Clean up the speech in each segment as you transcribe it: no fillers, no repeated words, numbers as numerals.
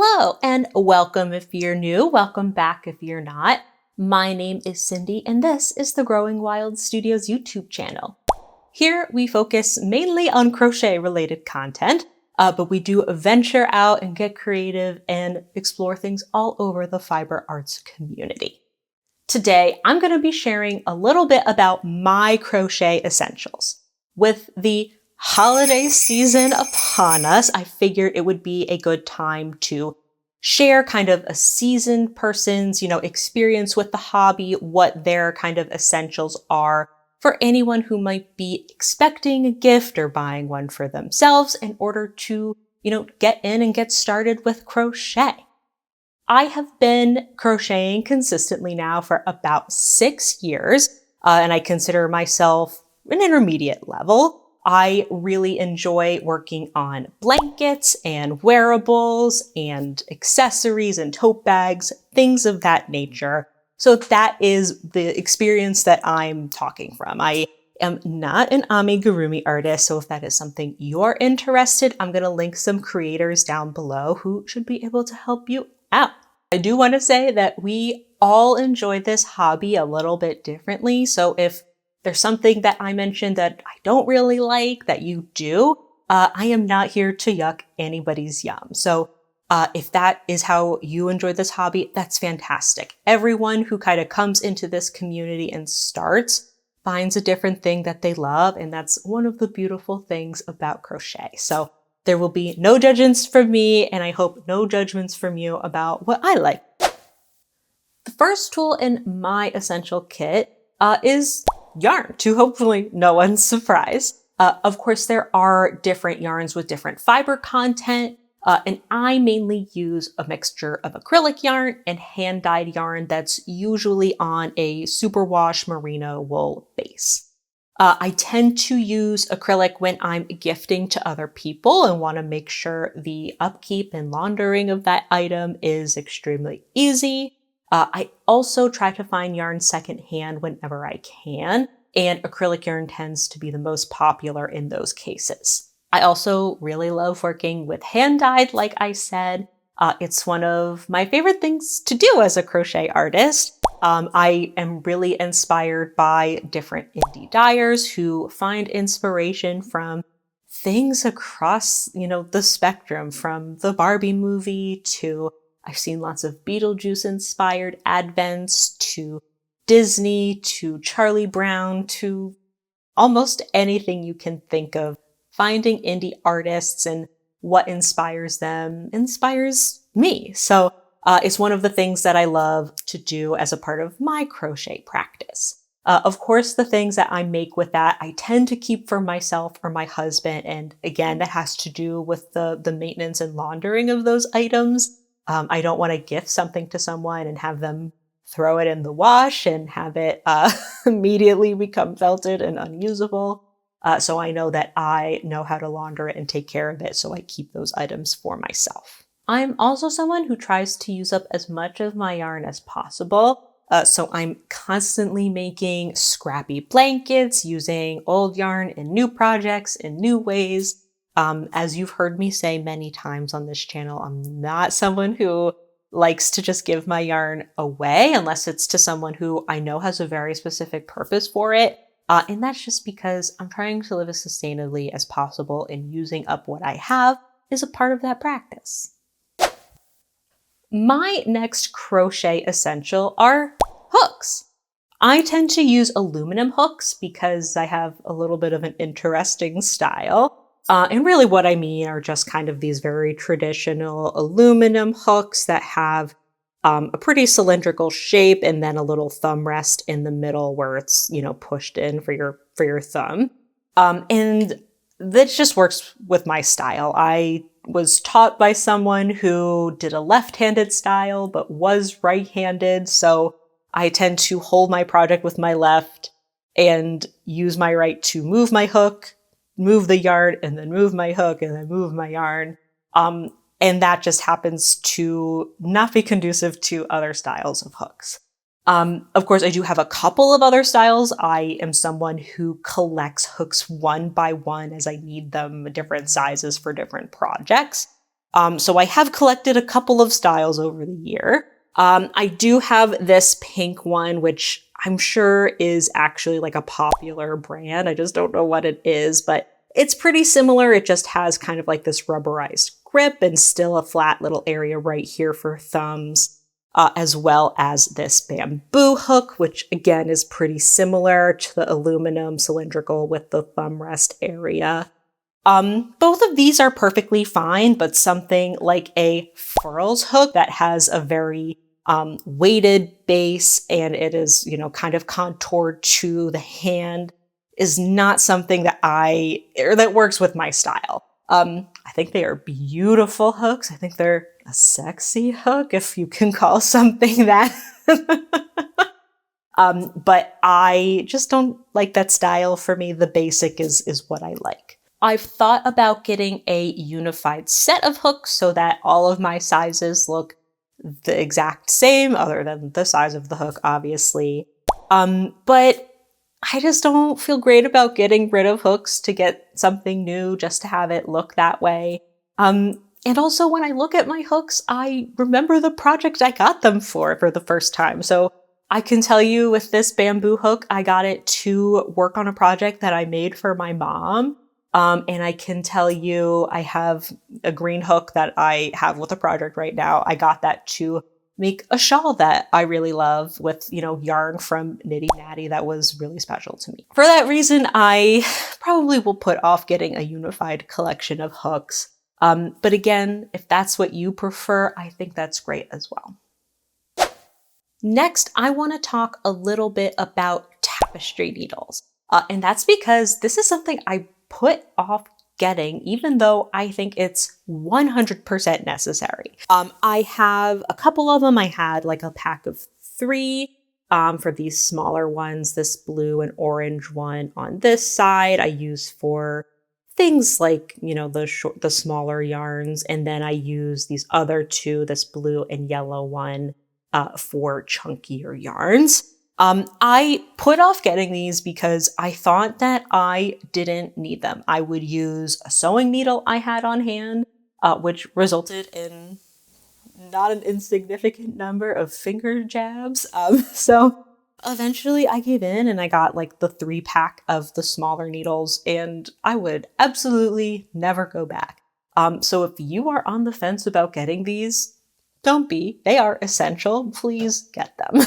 Hello and welcome if you're new, welcome back if you're not. My name is Cindy and this is the Growing Wild Studios YouTube channel. Here we focus mainly on crochet related content, but we do venture out and get creative and explore things all over the fiber arts community. Today, I'm going to be sharing a little bit about my crochet essentials. With the holiday season upon us, I figured it would be a good time to share kind of a seasoned person's, experience with the hobby, what their kind of essentials are for anyone who might be expecting a gift or buying one for themselves in order to, get in and get started with crochet. I have been crocheting consistently now for about 6 years, and I consider myself an intermediate level. I really enjoy working on blankets and wearables and accessories and tote bags, things of that nature. So that is the experience that I'm talking from. I am not an Amigurumi artist, so if that is something you're interested, I'm going to link some creators down below who should be able to help you out. I do want to say that we all enjoy this hobby a little bit differently, so if there's something that I mentioned that I don't really like that you do, I am not here to yuck anybody's yum. So if that is how you enjoy this hobby, that's fantastic. Everyone who kind of comes into this community and starts finds a different thing that they love, and that's one of the beautiful things about crochet. So there will be no judgments from me, and I hope no judgments from you about what I like. The first tool in my essential kit is yarn, to hopefully no one's surprise. Of course, there are different yarns with different fiber content, and I mainly use a mixture of acrylic yarn and hand-dyed yarn that's usually on a superwash merino wool base. I tend to use acrylic when I'm gifting to other people and want to make sure the upkeep and laundering of that item is extremely easy. I also try to find yarn secondhand whenever I can, and acrylic yarn tends to be the most popular in those cases. I also really love working with hand-dyed, like I said. It's one of my favorite things to do as a crochet artist. I am really inspired by different indie dyers who find inspiration from things across, the spectrum, from the Barbie movie to I've seen lots of Beetlejuice-inspired advents, to Disney, to Charlie Brown, to almost anything you can think of. Finding indie artists and what inspires them inspires me. So it's one of the things that I love to do as a part of my crochet practice. Of course, the things that I make with that, I tend to keep for myself or my husband. And again, that has to do with the maintenance and laundering of those items. I don't want to gift something to someone and have them throw it in the wash and have it immediately become felted and unusable. So I know that I know how to launder it and take care of it, so I keep those items for myself. I'm also someone who tries to use up as much of my yarn as possible. So I'm constantly making scrappy blankets, using old yarn in new projects in new ways. As you've heard me say many times on this channel, I'm not someone who likes to just give my yarn away unless it's to someone who I know has a very specific purpose for it. And that's just because I'm trying to live as sustainably as possible, and using up what I have is a part of that practice. My next crochet essential are hooks. I tend to use aluminum hooks because I have a little bit of an interesting style. And really what I mean are just kind of these very traditional aluminum hooks that have a pretty cylindrical shape and then a little thumb rest in the middle where it's, pushed in for your thumb. And that just works with my style. I was taught by someone who did a left-handed style but was right-handed, so I tend to hold my project with my left and use my right to move my hook, move the yarn, and then move my hook, and then move my yarn. And that just happens to not be conducive to other styles of hooks. Of course, I do have a couple of other styles. I am someone who collects hooks one by one as I need them, different sizes for different projects. So I have collected a couple of styles over the year. I do have this pink one, which I'm sure is actually like a popular brand. I just don't know what it is, but it's pretty similar. It just has kind of like this rubberized grip and still a flat little area right here for thumbs, as well as this bamboo hook, which again is pretty similar to the aluminum cylindrical with the thumb rest area. Both of these are perfectly fine, but something like a furls hook that has a very weighted base and it is, kind of contoured to the hand is not something that that works with my style. I think they are beautiful hooks. I think they're a sexy hook, if you can call something that. But I just don't like that style. For me, the basic is what I like. I've thought about getting a unified set of hooks so that all of my sizes look the exact same, other than the size of the hook, obviously. But I just don't feel great about getting rid of hooks to get something new just to have it look that way. And also when I look at my hooks, I remember the project I got them for the first time. So I can tell you with this bamboo hook, I got it to work on a project that I made for my mom. And I can tell you I have a green hook that I have with a project right now. I got that to make a shawl that I really love with, yarn from Nitty Natty that was really special to me. For that reason, I probably will put off getting a unified collection of hooks. But again, if that's what you prefer, I think that's great as well. Next, I want to talk a little bit about tapestry needles. And that's because this is something I put off getting, even though I think it's 100% necessary. I have a couple of them. I had like a pack of 3 for these smaller ones, this blue and orange one on this side I use for things like, the smaller yarns. And then I use these other 2, this blue and yellow one, for chunkier yarns. I put off getting these because I thought that I didn't need them. I would use a sewing needle I had on hand, which resulted in not an insignificant number of finger jabs. So eventually I gave in and I got like the 3-pack of the smaller needles, and I would absolutely never go back. So if you are on the fence about getting these, don't be. They are essential. Please get them.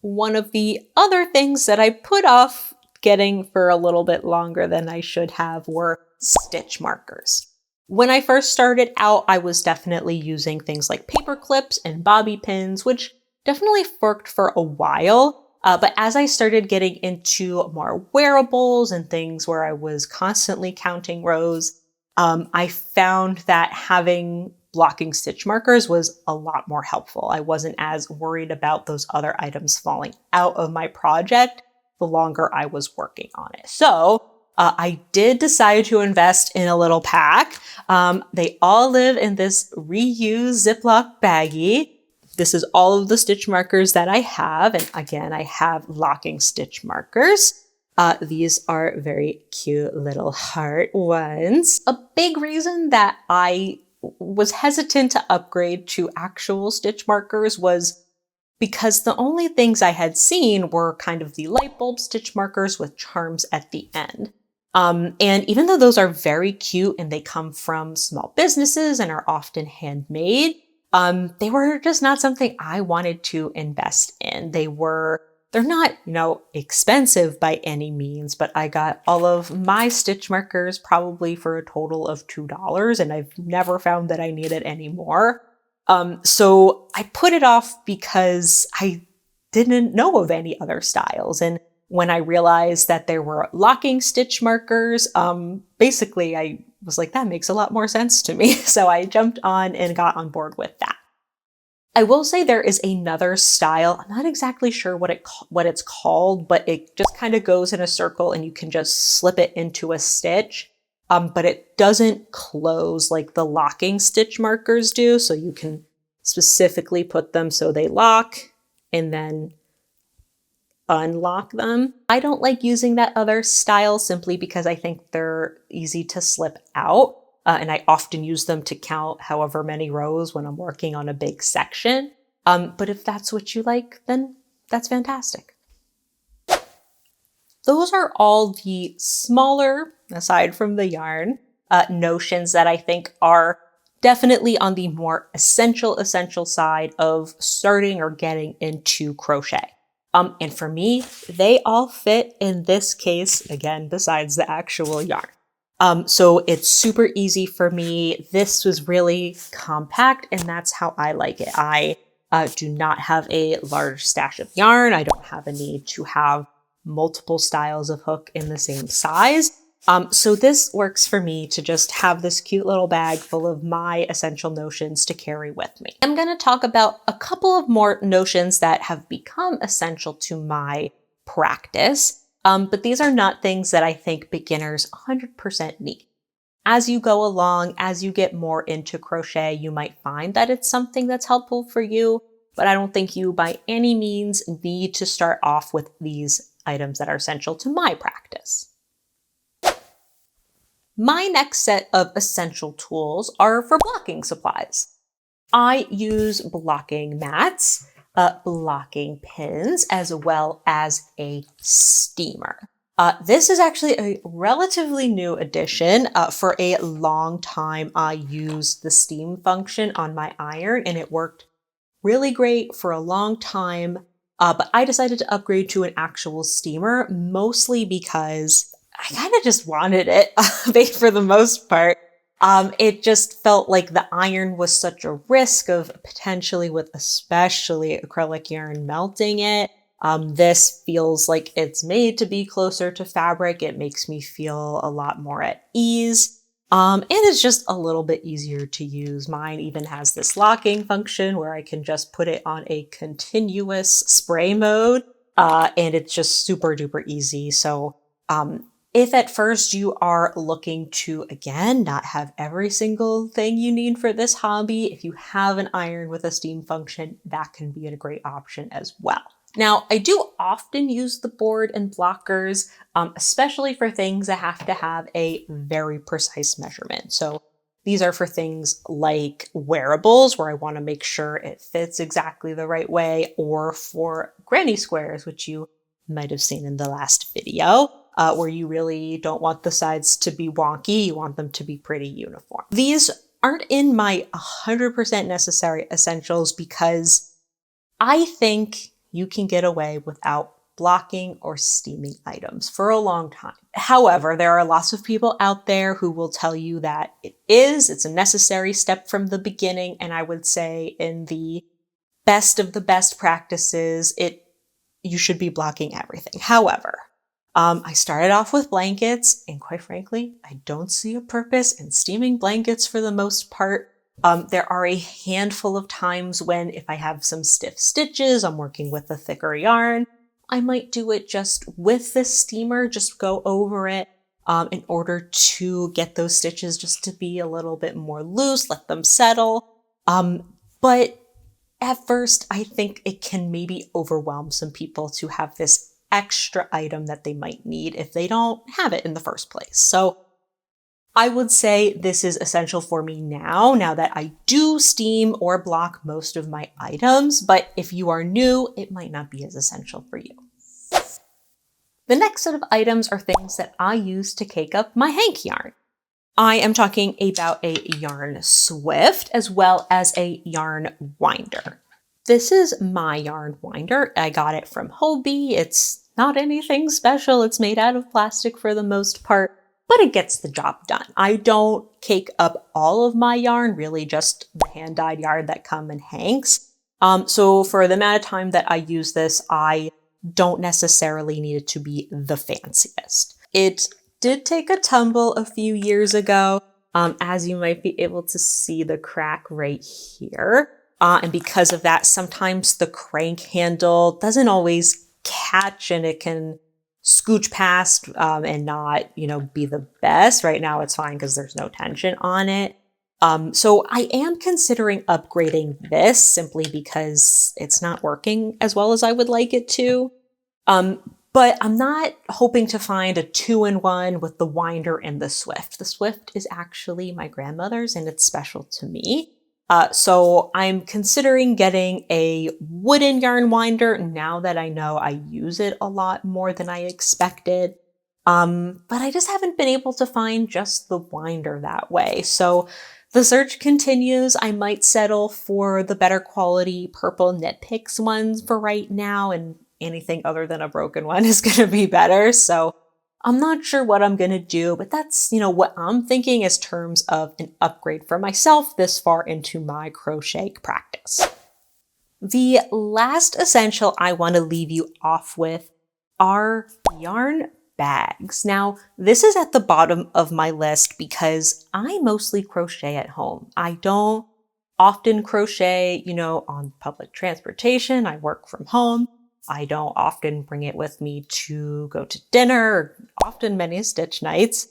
One of the other things that I put off getting for a little bit longer than I should have were stitch markers. When I first started out, I was definitely using things like paper clips and bobby pins, which definitely worked for a while. But as I started getting into more wearables and things where I was constantly counting rows, I found that having blocking stitch markers was a lot more helpful. I wasn't as worried about those other items falling out of my project the longer I was working on it. So I did decide to invest in a little pack. They all live in this reused Ziploc baggie. This is all of the stitch markers that I have. And again, I have locking stitch markers. These are very cute little heart ones. A big reason that I was hesitant to upgrade to actual stitch markers was because the only things I had seen were kind of the light bulb stitch markers with charms at the end. And even though those are very cute and they come from small businesses and are often handmade, they were just not something I wanted to invest in. They're not, expensive by any means, but I got all of my stitch markers probably for a total of $2, and I've never found that I need it anymore. So I put it off because I didn't know of any other styles. And when I realized that there were locking stitch markers, basically I was like, that makes a lot more sense to me. So I jumped on and got on board with that. I will say there is another style. I'm not exactly sure what it's called, but it just kind of goes in a circle and you can just slip it into a stitch. But it doesn't close like the locking stitch markers do. So you can specifically put them so they lock and then unlock them. I don't like using that other style simply because I think they're easy to slip out. and I often use them to count however many rows when I'm working on a big section. But if that's what you like, then that's fantastic. Those are all the smaller, aside from the yarn, notions that I think are definitely on the more essential side of starting or getting into crochet. And for me, they all fit in this case, again, besides the actual yarn. So it's super easy for me. This was really compact, and that's how I like it. I do not have a large stash of yarn. I don't have a need to have multiple styles of hook in the same size. So this works for me to just have this cute little bag full of my essential notions to carry with me. I'm going to talk about a couple of more notions that have become essential to my practice, but these are not things that I think beginners 100% need. As you go along, as you get more into crochet, you might find that it's something that's helpful for you, but I don't think you by any means need to start off with these items that are essential to my practice. My next set of essential tools are for blocking supplies. I use blocking mats, blocking pins, as well as a steamer. This is actually a relatively new addition. For a long time, I used the steam function on my iron, and it worked really great for a long time. But I decided to upgrade to an actual steamer, mostly because I kind of just wanted it for the most part. It just felt like the iron was such a risk of potentially, with especially acrylic yarn, melting it. This feels like it's made to be closer to fabric. It makes me feel a lot more at ease. And it's just a little bit easier to use. Mine even has this locking function where I can just put it on a continuous spray mode. And it's just super duper easy. So, if at first you are looking to, again, not have every single thing you need for this hobby, if you have an iron with a steam function, that can be a great option as well. Now, I do often use the board and blockers, especially for things that have to have a very precise measurement. So these are for things like wearables, where I want to make sure it fits exactly the right way, or for granny squares, which you might have seen in the last video, where you really don't want the sides to be wonky. You want them to be pretty uniform. These aren't in my 100% necessary essentials because I think you can get away without blocking or steaming items for a long time. However, there are lots of people out there who will tell you that it's a necessary step from the beginning. And I would say in the best of the best practices, you should be blocking everything. However, I started off with blankets, and quite frankly, I don't see a purpose in steaming blankets for the most part. There are a handful of times when, if I have some stiff stitches, I'm working with a thicker yarn, I might do it just with the steamer, just go over it in order to get those stitches just to be a little bit more loose, let them settle. But at first, I think it can maybe overwhelm some people to have this extra item that they might need if they don't have it in the first place. So I would say this is essential for me now that I do steam or block most of my items, but if you are new, it might not be as essential for you. The next set of items are things that I use to cake up my hank yarn. I am talking about a yarn swift as well as a yarn winder. This is my yarn winder. I got it from Hobbii. It's not anything special. It's made out of plastic for the most part, but it gets the job done. I don't cake up all of my yarn, really just the hand-dyed yarn that come in hanks. So for the amount of time that I use this, I don't necessarily need it to be the fanciest. It did take a tumble a few years ago, as you might be able to see the crack right here. And because of that, sometimes the crank handle doesn't always catch and it can scooch past and not, be the best. Right now it's fine because there's no tension on it. So I am considering upgrading this simply because it's not working as well as I would like it to. But I'm not hoping to find a 2-in-1 with the winder and the Swift. The Swift is actually my grandmother's and it's special to me. So I'm considering getting a wooden yarn winder now that I know I use it a lot more than I expected. But I just haven't been able to find just the winder that way. So the search continues. I might settle for the better quality purple Knit Picks ones for right now, and anything other than a broken one is going to be better. So I'm not sure what I'm going to do, but that's, what I'm thinking as terms of an upgrade for myself this far into my crochet practice. The last essential I want to leave you off with are yarn bags. Now, this is at the bottom of my list because I mostly crochet at home. I don't often crochet, on public transportation. I work from home. I don't often bring it with me to go to dinner, often many stitch nights.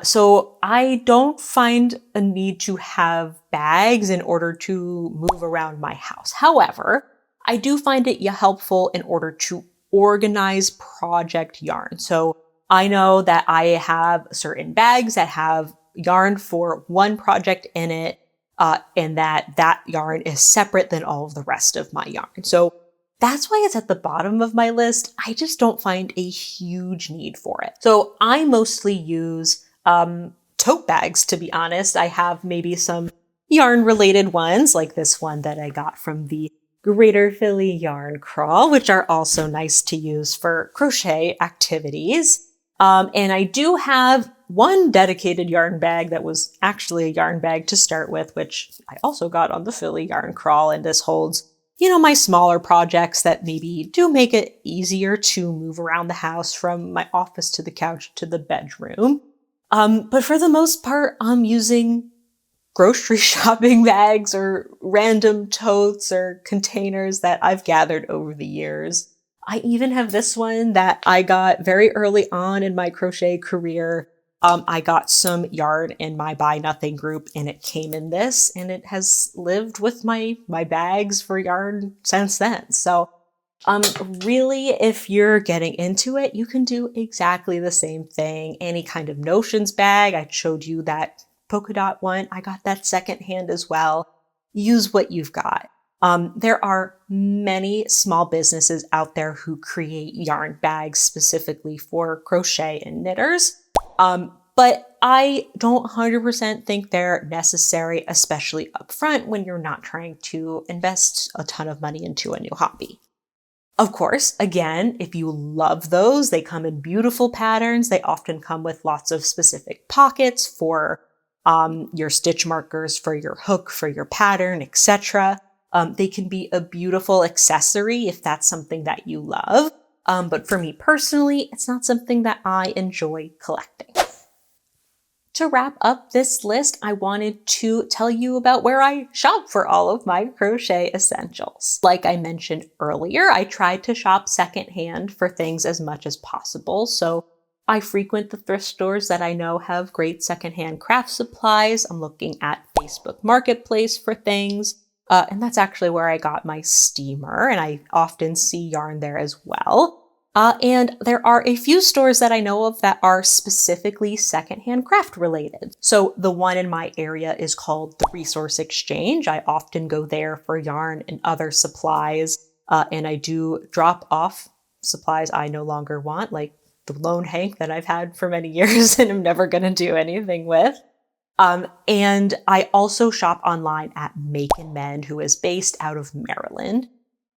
So I don't find a need to have bags in order to move around my house. However, I do find it helpful in order to organize project yarn. So I know that I have certain bags that have yarn for one project in it, and that yarn is separate than all of the rest of my yarn. So that's why it's at the bottom of my list. I just don't find a huge need for it. So I mostly use tote bags, to be honest. I have maybe some yarn related ones like this one that I got from the Greater Philly Yarn Crawl, which are also nice to use for crochet activities. And I do have one dedicated yarn bag that was actually a yarn bag to start with, which I also got on the Philly Yarn Crawl. And this holds my smaller projects that maybe do make it easier to move around the house from my office to the couch to the bedroom. But for the most part, I'm using grocery shopping bags or random totes or containers that I've gathered over the years. I even have this one that I got very early on in my crochet career. I got some yarn in my Buy Nothing group and it came in this, and it has lived with my bags for yarn since then. So really, if you're getting into it, you can do exactly the same thing. Any kind of notions bag. I showed you that polka dot one. I got that secondhand as well. Use what you've got. There are many small businesses out there who create yarn bags specifically for crochet and knitters. But I don't 100% think they're necessary, especially upfront when you're not trying to invest a ton of money into a new hobby. Of course, again, if you love those, they come in beautiful patterns. They often come with lots of specific pockets for your stitch markers, for your hook, for your pattern, etc. They can be a beautiful accessory if that's something that you love. But for me personally, it's not something that I enjoy collecting. To wrap up this list, I wanted to tell you about where I shop for all of my crochet essentials. Like I mentioned earlier, I try to shop secondhand for things as much as possible. So I frequent the thrift stores that I know have great secondhand craft supplies. I'm looking at Facebook Marketplace for things. And that's actually where I got my steamer, and I often see yarn there as well. And there are a few stores that I know of that are specifically secondhand craft related. So the one in my area is called the Resource Exchange. I often go there for yarn and other supplies, and I do drop off supplies I no longer want, like the lone hank that I've had for many years and I'm never going to do anything with. And I also shop online at Make and Mend, who is based out of Maryland.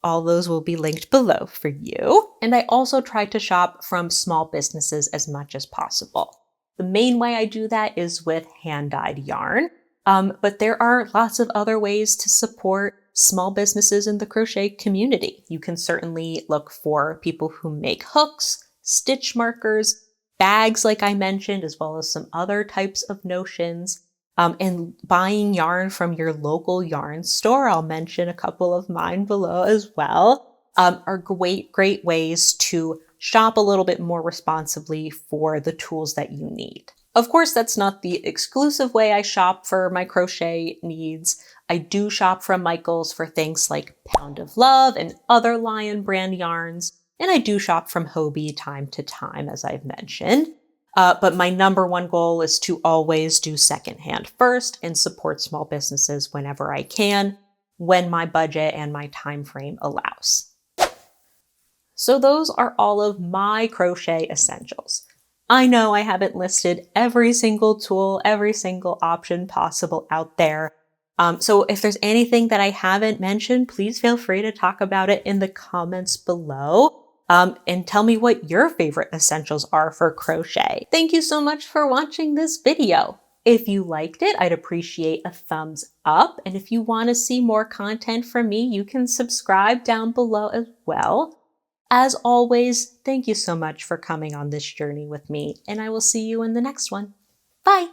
All those will be linked below for you. And I also try to shop from small businesses as much as possible. The main way I do that is with hand-dyed yarn, but there are lots of other ways to support small businesses in the crochet community. You can certainly look for people who make hooks, stitch markers, bags like I mentioned, as well as some other types of notions. And buying yarn from your local yarn store, I'll mention a couple of mine below as well, are great ways to shop a little bit more responsibly for the tools that you need. Of course, that's not the exclusive way I shop for my crochet needs. I do shop from Michaels for things like Pound of Love and other Lion brand yarns. and I do shop from Hobbii time to time, as I've mentioned. But my number one goal is to always do secondhand first and support small businesses whenever I can, when my budget and my time frame allows. So those are all of my crochet essentials. I know I haven't listed every single tool, every single option possible out there. So if there's anything that I haven't mentioned, please feel free to talk about it in the comments below. And tell me what your favorite essentials are for crochet. Thank you so much for watching this video. If you liked it, I'd appreciate a thumbs up. And if you want to see more content from me, you can subscribe down below as well. As always, thank you so much for coming on this journey with me, and I will see you in the next one. Bye!